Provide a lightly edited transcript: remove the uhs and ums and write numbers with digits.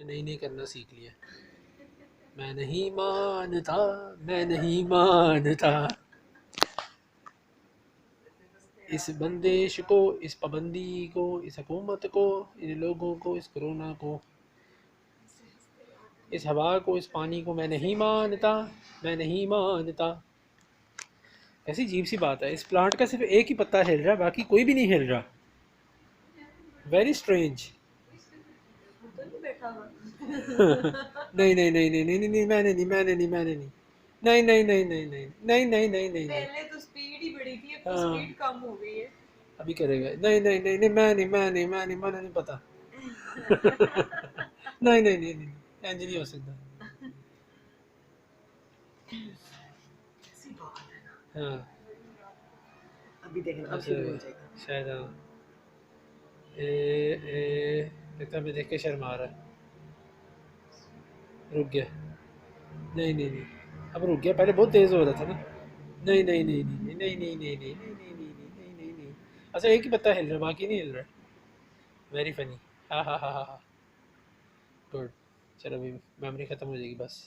नहीं नहीं करना सीख लिया। मैं नहीं मानता, मैं नहीं मानता इस बंदिश को, इस पाबंदी को, इस हुकूमत को, इन लोगों को, इस कोरोना को, इस हवा को, इस पानी को। मैं नहीं मानता, मैं नहीं मानता। ऐसी अजीब सी बात है, इस प्लांट का सिर्फ एक ही पत्ता हिल रहा है, बाकी कोई भी नहीं हिल रहा। Very strange. नहीं नहीं नहीं नहीं नहीं नहीं, मैंने नहीं, मैंने नहीं, मैंने नहीं, नहीं नहीं नहीं नहीं नहीं नहीं नहीं नहीं नहीं। पहले तो स्पीड ही बड़ी थी, अब तो स्पीड कम हो गई है। अभी करेगा। नहीं नहीं नहीं नहीं, मैं नहीं, मैं नहीं, मैं नहीं, मैंने नहीं पता। नहीं नहीं नहीं नहीं, इंज नहीं हो सकता। हाँ अभी देखना, अब ऐसे शुरू हो जाएगा। शायद। हाँ लगता है मैं देख के शर्मा रहा है। रुक गया। नहीं नहीं नहीं, अब रुक गया, पहले बहुत तेज़ हो रहा था ना। नहीं नहीं नहीं नहीं नहीं नहीं नहीं नहीं नहीं नहीं नहीं नहीं नहीं नहीं। अच्छा एक ही पत्ता हिल रहा है, बाकी नहीं हिल रहा है। Very funny. हाँ हाँ हाँ हाँ हाँ। गुड। चलो अभी मेमोरी ख़त्म हो जाएगी बस।